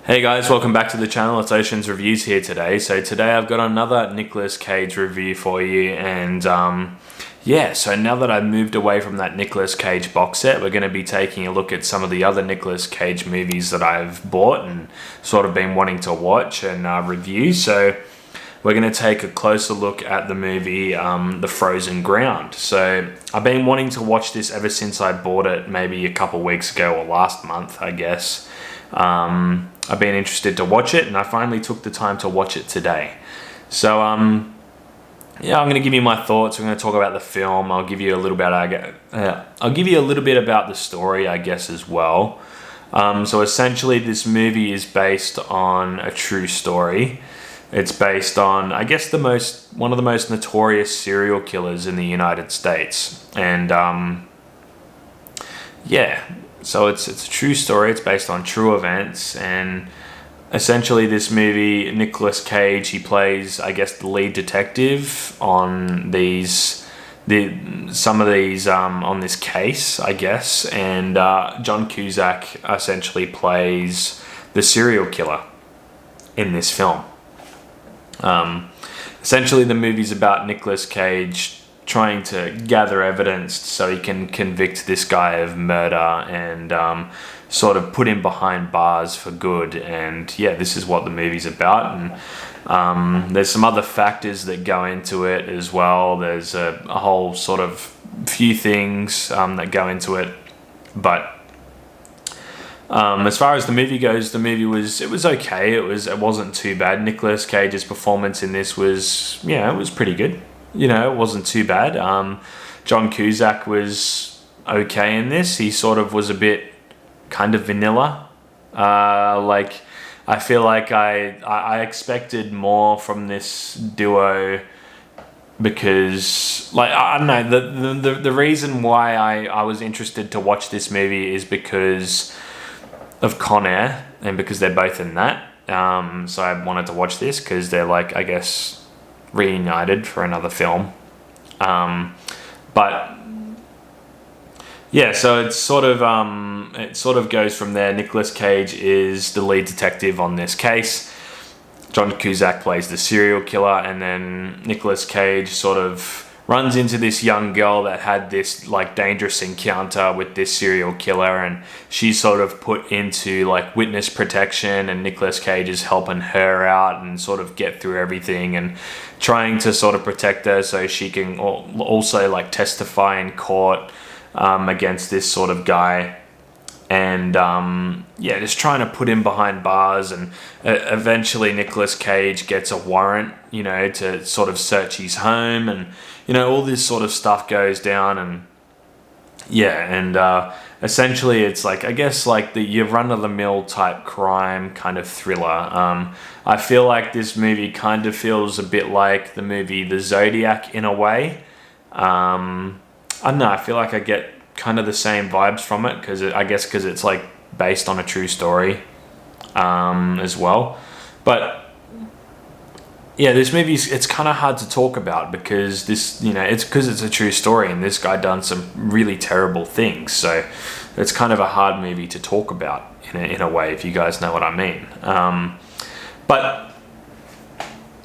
Hey guys, welcome back to the channel. It's Oceans Reviews here today. So today I've got another Nicolas Cage review for you, and yeah, so now that I've moved away from that Nicolas Cage box set, we're going to be taking a look at some of the other Nicolas Cage movies that I've bought and sort of been wanting to watch and review. So we're going to take a closer look at the movie The Frozen Ground. So I've been wanting to watch this ever since I bought it maybe a couple weeks ago, or last month I guess. I've been interested to watch it, and I finally took the time to watch it today. So yeah, I'm going to give you my thoughts. I'm going to talk about the film. I'll give you a little bit about the story, I guess, as well. So essentially, this movie is based on a true story. It's based on, I guess, one of the most notorious serial killers in the United States, and yeah. So it's a true story. It's based on true events, and essentially this movie, Nicolas Cage, he plays, I guess, the lead detective on on this case, I guess, and John Cusack essentially plays the serial killer in this film. Essentially, the movie's about Nicolas Cage trying to gather evidence so he can convict this guy of murder and sort of put him behind bars for good. And yeah, this is what the movie's about. And there's some other factors that go into it as well. There's a whole sort of few things that go into it. But as far as the movie goes, the movie was okay. It wasn't too bad. Nicolas Cage's performance in this was, it was pretty good. It wasn't too bad. John Cusack was okay in this. He sort of was a bit kind of vanilla. I feel like I expected more from this duo because, I don't know, the reason why I was interested to watch this movie is because of Con Air, and because they're both in that. So I wanted to watch this because they're, I guess, reunited for another film. But yeah, so it sort of goes from there. Nicolas Cage is the lead detective on this case. John Cusack plays the serial killer, and then Nicolas Cage sort of runs into this young girl that had this dangerous encounter with this serial killer, and she's sort of put into witness protection, and Nicolas Cage is helping her out and sort of get through everything and trying to sort of protect her so she can also testify in court against this sort of guy. And yeah, just trying to put him behind bars, and eventually Nicolas Cage gets a warrant, to sort of search his home, and all this sort of stuff goes down. And yeah, and essentially it's I guess the your run-of-the-mill type crime kind of thriller. I feel like this movie kind of feels a bit like the movie The Zodiac in a way. I don't know, I feel like I get kind of the same vibes from it because it's based on a true story as well. But yeah, this movie, it's kind of hard to talk about because this, it's because it's a true story and this guy done some really terrible things. So it's kind of a hard movie to talk about in a way, if you guys know what I mean. But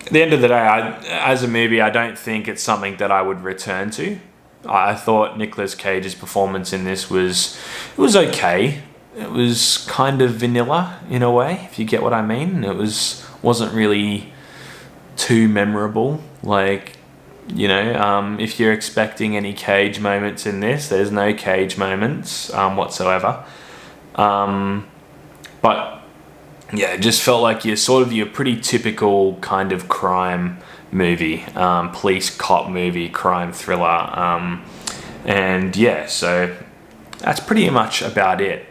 at the end of the day, as a movie, I don't think it's something that I would return to. I thought Nicolas Cage's performance in this was okay. It was kind of vanilla in a way, if you get what I mean. It wasn't really too memorable. If you're expecting any Cage moments in this, there's no Cage moments whatsoever. But yeah, it just felt like you're pretty typical kind of crime movie, police cop movie, crime thriller, and yeah, so that's pretty much about it.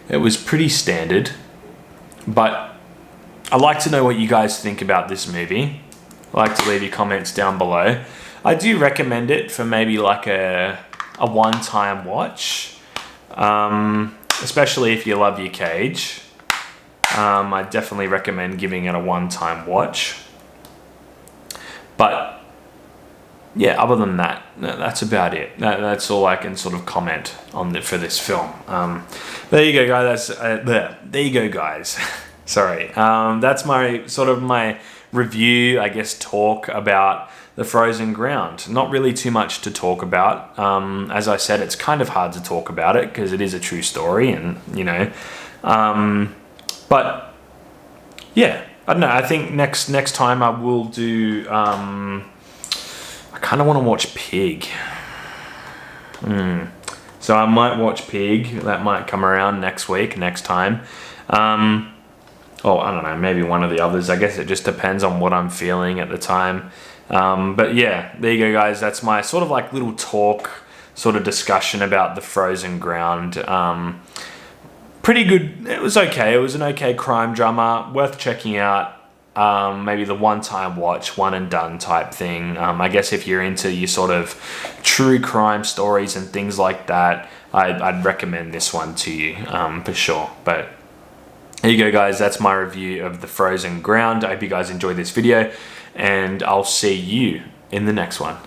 It was pretty standard, but I'd like to know what you guys think about this movie. I'd like to leave your comments down below. I do recommend it for maybe a one-time watch, especially if you love your Cage. I definitely recommend giving it a one-time watch. But yeah, other than that, that's about it. That's all I can sort of comment on for this film. There you go, guys. There you go, guys. Sorry. That's my review, I guess, talk about The Frozen Ground. Not really too much to talk about. As I said, it's kind of hard to talk about it because it is a true story, and but yeah, I don't know. I think next time I will do. I kind of want to watch Pig. So I might watch Pig. That might come around next time. I don't know, maybe one of the others. I guess it just depends on what I'm feeling at the time. But yeah, there you go, guys. That's my sort of like little talk, sort of discussion about The Frozen Ground. Pretty good. It was okay. It was an okay crime drama, worth checking out. Maybe the one-time watch, one and done type thing. I guess if you're into your sort of true crime stories and things like that, I'd recommend this one to you for sure. But there you go, guys. That's my review of The Frozen Ground. I hope you guys enjoyed this video, and I'll see you in the next one.